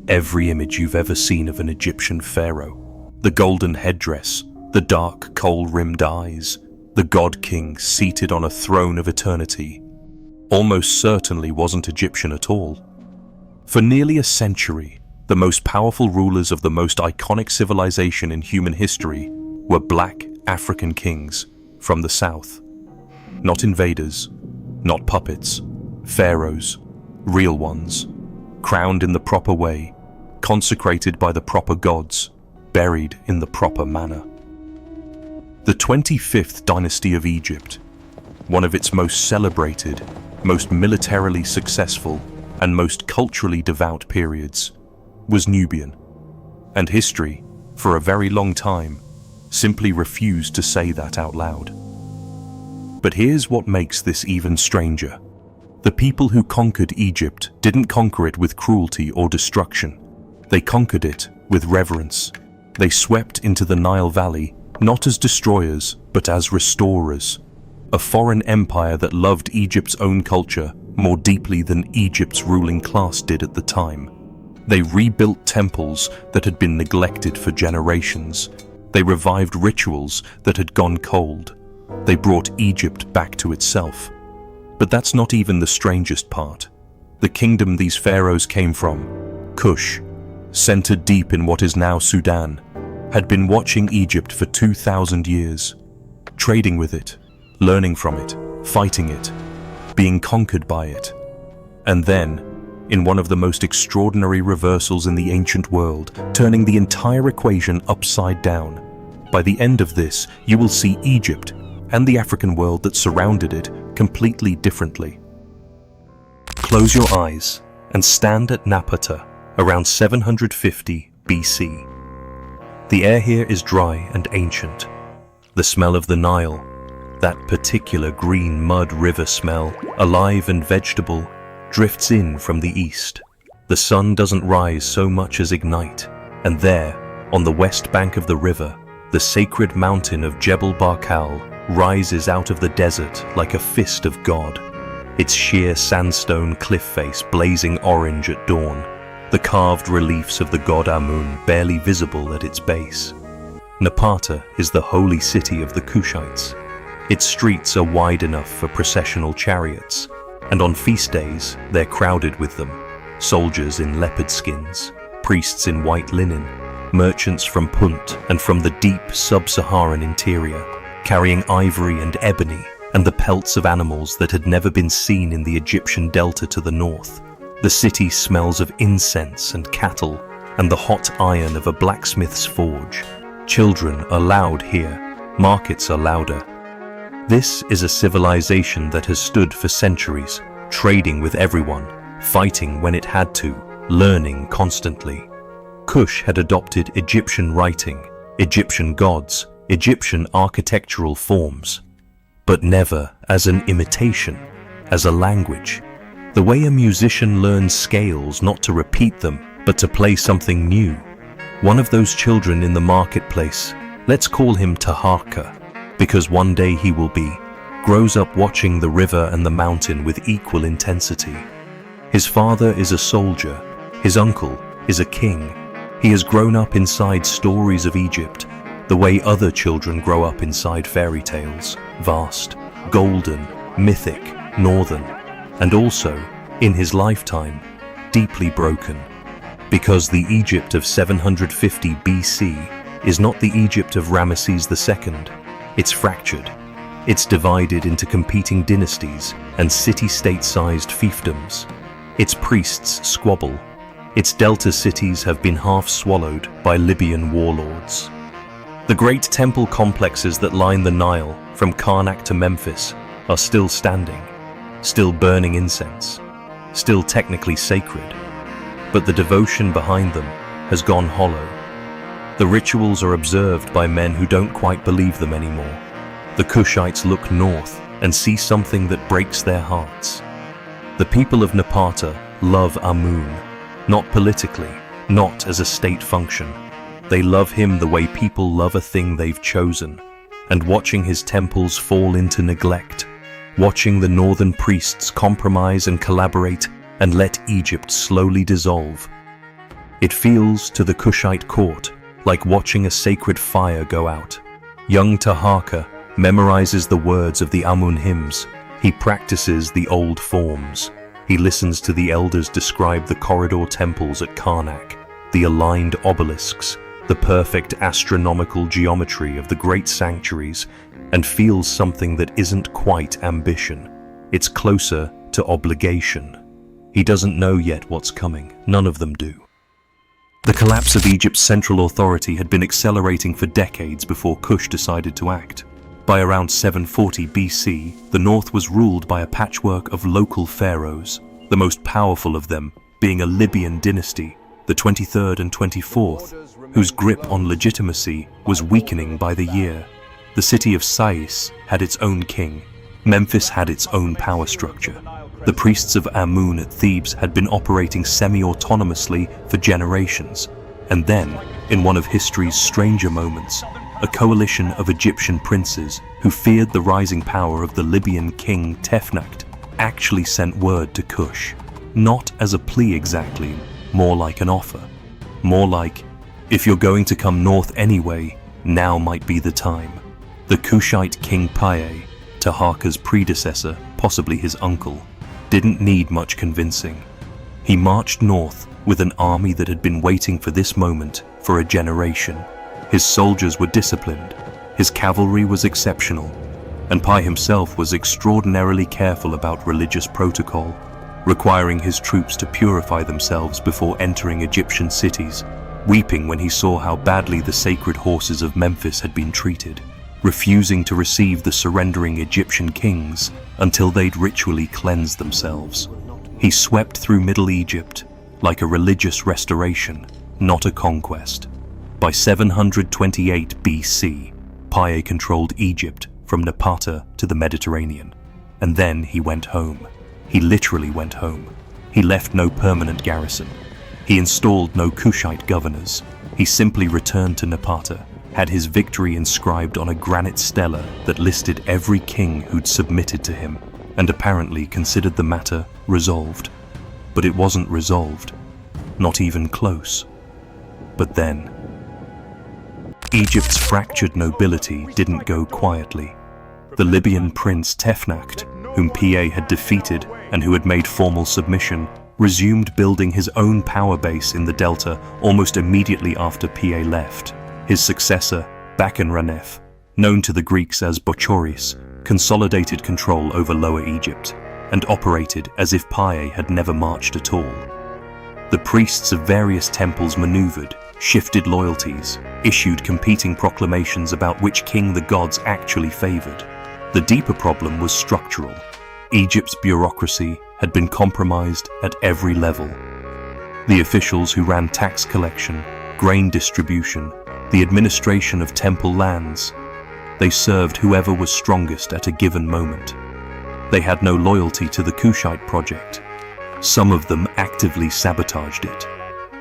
Every image you've ever seen of an Egyptian pharaoh, the golden headdress, the dark coal-rimmed eyes, the god-king seated on a throne of eternity, almost certainly wasn't Egyptian at all. For nearly a century, the most powerful rulers of the most iconic civilization in human history were black African kings from the south. Not invaders, not puppets, pharaohs, real ones, crowned in the proper way, consecrated by the proper gods, buried in the proper manner. The 25th Dynasty of Egypt, one of its most celebrated, most militarily successful, and most culturally devout periods, was Nubian, and history, for a very long time, simply refused to say that out loud. But here's what makes this even stranger. The people who conquered Egypt didn't conquer it with cruelty or destruction. They conquered it with reverence. They swept into the Nile Valley not as destroyers, but as restorers. A foreign empire that loved Egypt's own culture more deeply than Egypt's ruling class did at the time. They rebuilt temples that had been neglected for generations. They revived rituals that had gone cold. They brought Egypt back to itself. But that's not even the strangest part. The kingdom these pharaohs came from, Kush, centered deep in what is now Sudan, had been watching Egypt for 2,000 years, trading with it, learning from it, fighting it, being conquered by it. And then, in one of the most extraordinary reversals in the ancient world, turning the entire equation upside down. By the end of this, you will see Egypt and the African world that surrounded it completely differently. Close your eyes and stand at Napata around 750 BC. The air here is dry and ancient. The smell of the Nile, that particular green mud river smell, alive and vegetable, drifts in from the east. The sun doesn't rise so much as ignite, and there, on the west bank of the river, the sacred mountain of Jebel Barkal rises out of the desert like a fist of God, its sheer sandstone cliff face blazing orange at dawn, the carved reliefs of the god Amun barely visible at its base. Napata is the holy city of the Kushites. Its streets are wide enough for processional chariots, and on feast days they're crowded with them, soldiers in leopard skins, priests in white linen, merchants from Punt and from the deep sub-Saharan interior, carrying ivory and ebony and the pelts of animals that had never been seen in the Egyptian delta to the north. The city smells of incense and cattle and the hot iron of a blacksmith's forge. Children are loud here, markets are louder. This is a civilization that has stood for centuries, trading with everyone, fighting when it had to, learning constantly. Kush had adopted Egyptian writing, Egyptian gods, Egyptian architectural forms, but never as an imitation, as a language. The way a musician learns scales not to repeat them, but to play something new. One of those children in the marketplace, let's call him Taharqa, because one day he will be, grows up watching the river and the mountain with equal intensity. His father is a soldier, his uncle is a king. He has grown up inside stories of Egypt, the way other children grow up inside fairy tales, vast, golden, mythic, northern, and also, in his lifetime, deeply broken. Because the Egypt of 750 BC is not the Egypt of Ramesses II. It's fractured. It's divided into competing dynasties and city-state-sized fiefdoms. Its priests squabble. Its delta cities have been half swallowed by Libyan warlords. The great temple complexes that line the Nile, from Karnak to Memphis, are still standing, still burning incense, still technically sacred, but the devotion behind them has gone hollow. The rituals are observed by men who don't quite believe them anymore. The Kushites look north and see something that breaks their hearts. The people of Napata love Amun, not politically, not as a state function. They love him the way people love a thing they've chosen, and watching his temples fall into neglect, watching the northern priests compromise and collaborate and let Egypt slowly dissolve. It feels, to the Kushite court, like watching a sacred fire go out. Young Taharqa memorizes the words of the Amun hymns. He practices the old forms. He listens to the elders describe the corridor temples at Karnak, the aligned obelisks, the perfect astronomical geometry of the great sanctuaries, and feels something that isn't quite ambition. It's closer to obligation. He doesn't know yet what's coming. None of them do. The collapse of Egypt's central authority had been accelerating for decades before Kush decided to act. By around 740 BC, the north was ruled by a patchwork of local pharaohs, the most powerful of them being a Libyan dynasty, the 23rd and 24th, whose grip on legitimacy was weakening by the year. The city of Sais had its own king. Memphis had its own power structure. The priests of Amun at Thebes had been operating semi-autonomously for generations. And then, in one of history's stranger moments, a coalition of Egyptian princes who feared the rising power of the Libyan king Tefnakht actually sent word to Kush. Not as a plea exactly, more like an offer. More like, if you're going to come north anyway, now might be the time. The Kushite king Piye, Taharqa's predecessor, possibly his uncle, didn't need much convincing. He marched north with an army that had been waiting for this moment for a generation. His soldiers were disciplined, his cavalry was exceptional, and Piye himself was extraordinarily careful about religious protocol, requiring his troops to purify themselves before entering Egyptian cities, weeping when he saw how badly the sacred horses of Memphis had been treated, refusing to receive the surrendering Egyptian kings until they'd ritually cleansed themselves. He swept through Middle Egypt like a religious restoration, not a conquest. By 728 BC, Piye controlled Egypt from Napata to the Mediterranean. And then he went home. He literally went home. He left no permanent garrison. He installed no Kushite governors. He simply returned to Napata, had his victory inscribed on a granite stela that listed every king who'd submitted to him, and apparently considered the matter resolved. But it wasn't resolved. Not even close. But then, Egypt's fractured nobility didn't go quietly. The Libyan prince Tefnakht, whom Piye had defeated and who had made formal submission, resumed building his own power base in the delta almost immediately after Piye left. His successor, Bakenranef, known to the Greeks as Bochoris, consolidated control over Lower Egypt and operated as if Piye had never marched at all. The priests of various temples maneuvered, shifted loyalties, issued competing proclamations about which king the gods actually favored. The deeper problem was structural. Egypt's bureaucracy had been compromised at every level. The officials who ran tax collection, grain distribution, the administration of temple lands, they served whoever was strongest at a given moment. They had no loyalty to the Kushite project. Some of them actively sabotaged it.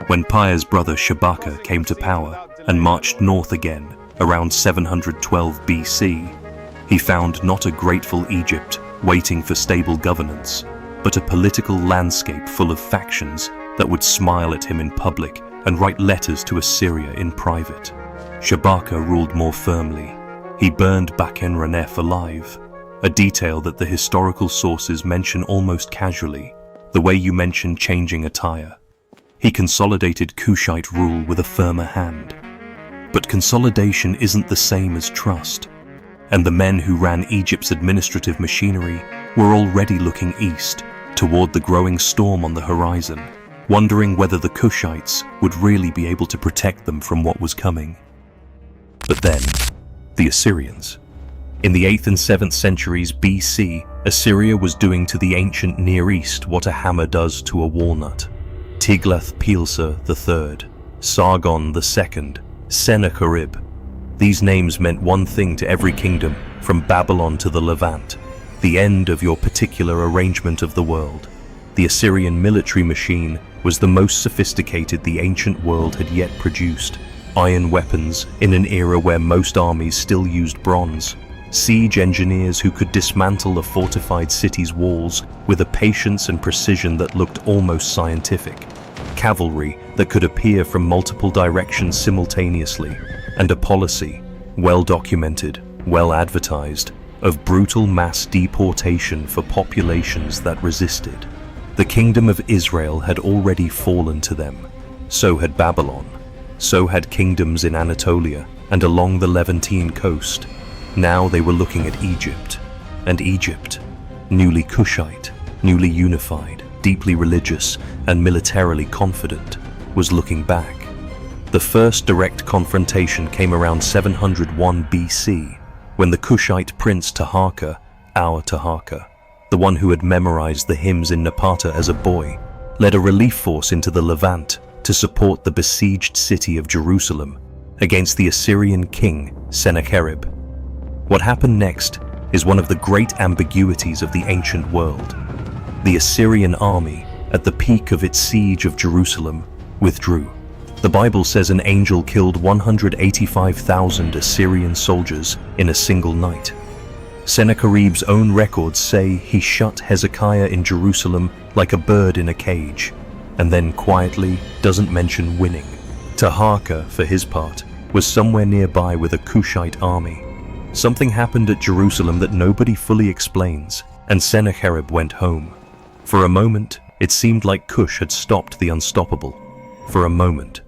When Piye's brother Shabaka came to power and marched north again around 712 BC, he found not a grateful Egypt waiting for stable governance, but a political landscape full of factions that would smile at him in public and write letters to Assyria in private. Shabaka ruled more firmly. He burned Bakenranef alive, a detail that the historical sources mention almost casually, the way you mention changing a tire. He consolidated Kushite rule with a firmer hand. But consolidation isn't the same as trust, and the men who ran Egypt's administrative machinery were already looking east, toward the growing storm on the horizon, wondering whether the Kushites would really be able to protect them from what was coming. But then, the Assyrians. In the 8th and 7th centuries BC, Assyria was doing to the ancient Near East what a hammer does to a walnut. Tiglath-Pileser III, Sargon II, Sennacherib. These names meant one thing to every kingdom, from Babylon to the Levant: the end of your particular arrangement of the world. The Assyrian military machine was the most sophisticated the ancient world had yet produced. Iron weapons in an era where most armies still used bronze. Siege engineers who could dismantle a fortified city's walls with a patience and precision that looked almost scientific. cavalry that could appear from multiple directions simultaneously, and a policy, well documented, well advertised, of brutal mass deportation for populations that resisted. The kingdom of Israel had already fallen to them. So had Babylon. So had kingdoms in Anatolia and along the Levantine coast. Now they were looking at Egypt. And Egypt, newly Kushite, newly unified, deeply religious, and militarily confident, was looking back. The first direct confrontation came around 701 BC, when the Kushite prince Taharqa, our Taharqa, the one who had memorized the hymns in Napata as a boy, led a relief force into the Levant to support the besieged city of Jerusalem against the Assyrian king Sennacherib. What happened next is one of the great ambiguities of the ancient world. The Assyrian army, at the peak of its siege of Jerusalem, withdrew. The Bible says an angel killed 185,000 Assyrian soldiers in a single night. Sennacherib's own records say he shut Hezekiah in Jerusalem like a bird in a cage, and then quietly doesn't mention winning. Taharqa, for his part, was somewhere nearby with a Kushite army. Something happened at Jerusalem that nobody fully explains, and Sennacherib went home. For a moment, it seemed like Kush had stopped the unstoppable. For a moment.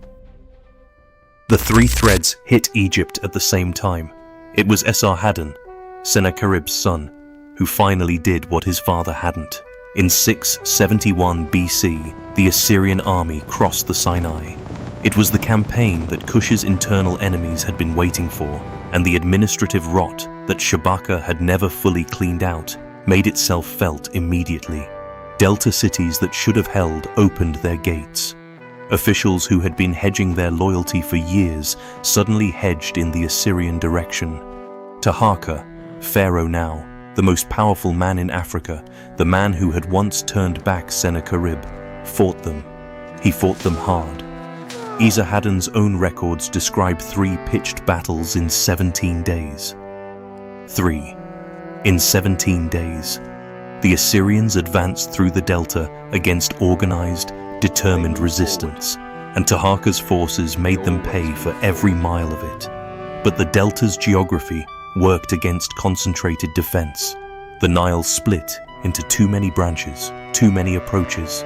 The three threads hit Egypt at the same time. It was Esarhaddon, Sennacherib's son, who finally did what his father hadn't. In 671 BC, the Assyrian army crossed the Sinai. It was the campaign that Kush's internal enemies had been waiting for, and the administrative rot that Shabaka had never fully cleaned out made itself felt immediately. Delta cities that should have held opened their gates. Officials who had been hedging their loyalty for years suddenly hedged in the Assyrian direction. Taharqa, Pharaoh now, the most powerful man in Africa, the man who had once turned back Sennacherib, fought them. He fought them hard. Esarhaddon's own records describe 3 pitched battles in 17 days. 3. In 17 days, the Assyrians advanced through the delta against organized, determined resistance, and Taharqa's forces made them pay for every mile of it. But the delta's geography worked against concentrated defense. The Nile split into too many branches, too many approaches.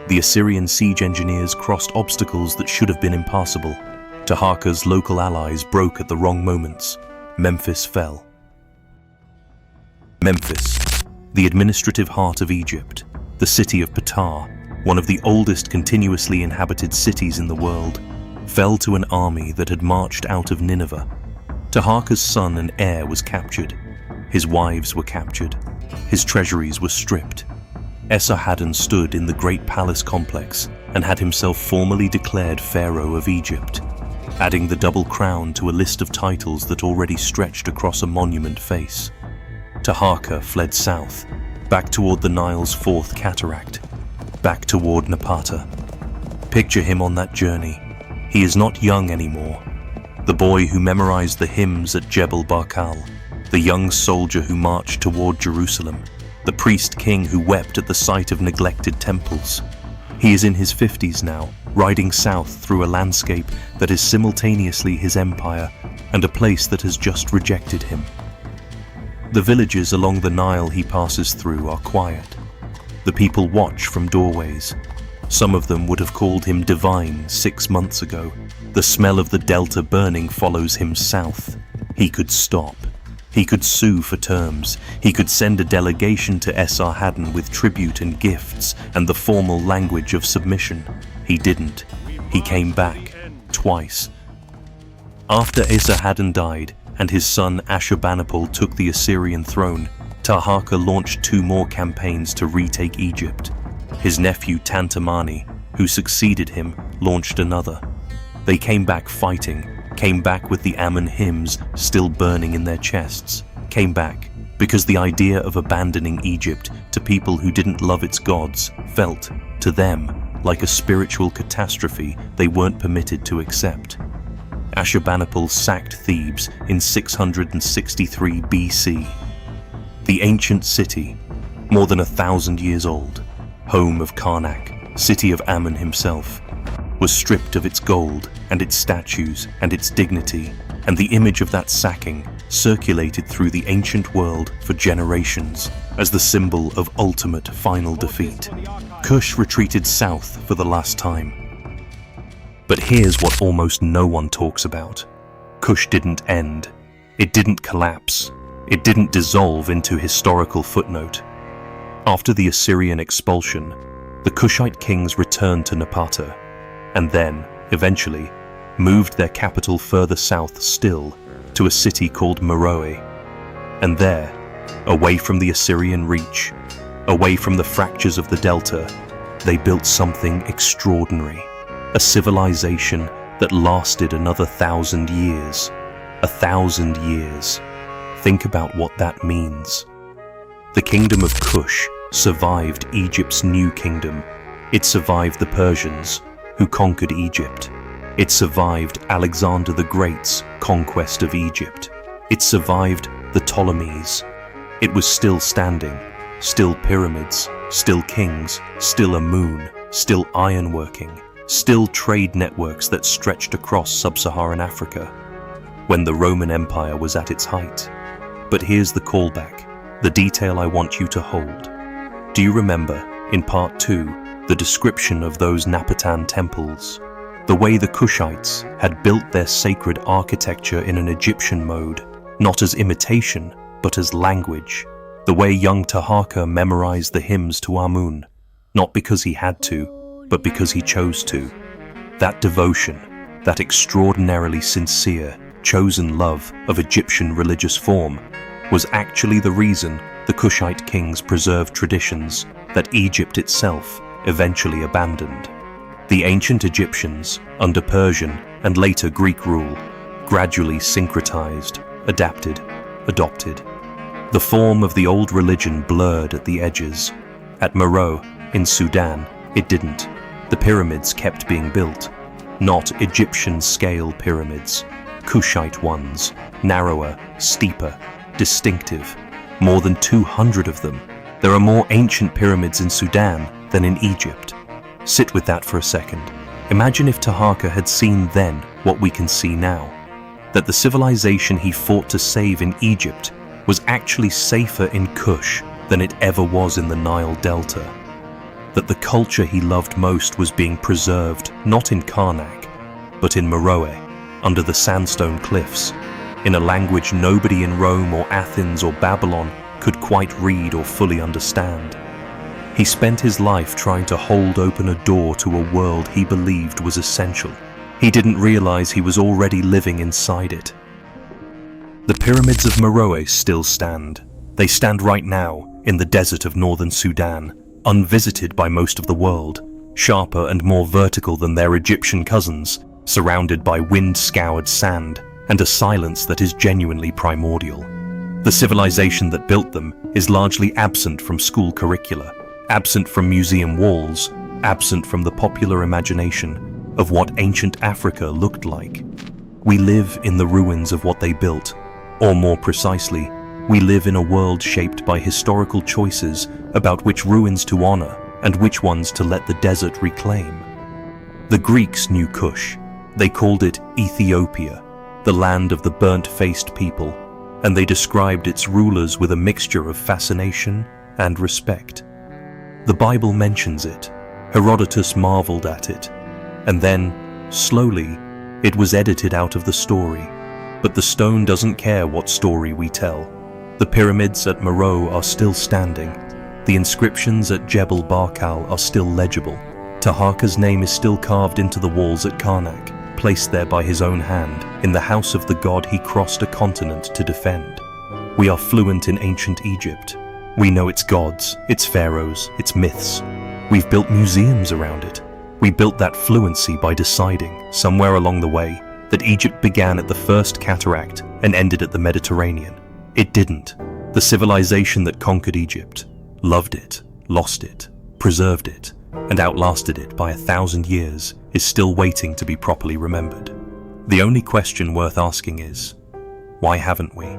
The Assyrian siege engineers crossed obstacles that should have been impassable. Taharqa's local allies broke at the wrong moments. Memphis fell. Memphis, the administrative heart of Egypt, the city of Ptah, one of the oldest continuously inhabited cities in the world, fell to an army that had marched out of Nineveh. Taharqa's son and heir was captured. His wives were captured. His treasuries were stripped. Esarhaddon stood in the great palace complex and had himself formally declared Pharaoh of Egypt, adding the double crown to a list of titles that already stretched across a monument face. Taharqa fled south, back toward the Nile's 4th cataract, back toward Napata. Picture him on that journey. He is not young anymore. The boy who memorized the hymns at Jebel Barkal, the young soldier who marched toward Jerusalem, the priest king who wept at the sight of neglected temples. He is in his 50s now, riding south through a landscape that is simultaneously his empire and a place that has just rejected him. The villages along the Nile he passes through are quiet. The people watch from doorways. Some of them would have called him divine 6 months ago. The smell of the delta burning follows him south. He could stop. He could sue for terms. He could send a delegation to Esarhaddon with tribute and gifts and the formal language of submission. He didn't. He came back, twice. After Esarhaddon died and his son Ashurbanipal took the Assyrian throne, Taharqa launched 2 more campaigns to retake Egypt. His nephew Tantamani, who succeeded him, launched another. They came back fighting, came back with the Ammon hymns still burning in their chests, came back because the idea of abandoning Egypt to people who didn't love its gods felt, to them, like a spiritual catastrophe they weren't permitted to accept. Ashurbanipal sacked Thebes in 663 BC. The ancient city, more than 1,000 years old, home of Karnak, city of Ammon himself, was stripped of its gold and its statues and its dignity, and the image of that sacking circulated through the ancient world for generations as the symbol of ultimate final defeat. Kush retreated south for the last time. But here's what almost no one talks about. Kush didn't end. It didn't collapse. It didn't dissolve into historical footnote. After the Assyrian expulsion, the Kushite kings returned to Napata, and then, eventually, moved their capital further south still to a city called Meroe. And there, away from the Assyrian reach, away from the fractures of the delta, they built something extraordinary, a civilization that lasted another 1,000 years. 1,000 years. Think about what that means. The Kingdom of Kush survived Egypt's new kingdom. It survived the Persians, who conquered Egypt. It survived Alexander the Great's conquest of Egypt. It survived the Ptolemies. It was still standing, still pyramids, still kings, still a moon, still ironworking, still trade networks that stretched across sub-Saharan Africa, when the Roman Empire was at its height. But here's the callback, the detail I want you to hold. Do you remember, in part 2, the description of those Napatan temples? The way the Kushites had built their sacred architecture in an Egyptian mode, not as imitation, but as language. The way young Taharqa memorized the hymns to Amun, not because he had to, but because he chose to. That devotion, that extraordinarily sincere, chosen love of Egyptian religious form, was actually the reason the Kushite kings preserved traditions that Egypt itself eventually abandoned. The ancient Egyptians, under Persian and later Greek rule, gradually syncretized, adapted, adopted. The form of the old religion blurred at the edges. At Meroe, in Sudan, it didn't. The pyramids kept being built. Not Egyptian-scale pyramids, Kushite ones, narrower, steeper, distinctive. More than 200 of them. There are more ancient pyramids in Sudan than in Egypt. Sit with that for a second. Imagine if Taharqa had seen then what we can see now. That the civilization he fought to save in Egypt was actually safer in Kush than it ever was in the Nile Delta. That the culture he loved most was being preserved not in Karnak, but in Meroe, under the sandstone cliffs, in a language nobody in Rome or Athens or Babylon could quite read or fully understand. He spent his life trying to hold open a door to a world he believed was essential. He didn't realize he was already living inside it. The pyramids of Meroe still stand. They stand right now in the desert of northern Sudan, unvisited by most of the world, sharper and more vertical than their Egyptian cousins, surrounded by wind-scoured sand and a silence that is genuinely primordial. The civilization that built them is largely absent from school curricula, absent from museum walls, absent from the popular imagination of what ancient Africa looked like. We live in the ruins of what they built, or more precisely, we live in a world shaped by historical choices about which ruins to honor and which ones to let the desert reclaim. The Greeks knew Kush. They called it Ethiopia, the land of the burnt-faced people, and they described its rulers with a mixture of fascination and respect. The Bible mentions it, Herodotus marveled at it, and then, slowly, it was edited out of the story. But the stone doesn't care what story we tell. The pyramids at Meroe are still standing. The inscriptions at Jebel Barkal are still legible. Taharqa's name is still carved into the walls at Karnak, placed there by his own hand, in the house of the god he crossed a continent to defend. We are fluent in ancient Egypt. We know its gods, its pharaohs, its myths. We've built museums around it. We built that fluency by deciding, somewhere along the way, that Egypt began at the first cataract and ended at the Mediterranean. It didn't. The civilization that conquered Egypt, loved it, lost it, preserved it, and outlasted it by 1,000 years is still waiting to be properly remembered. The only question worth asking is, why haven't we?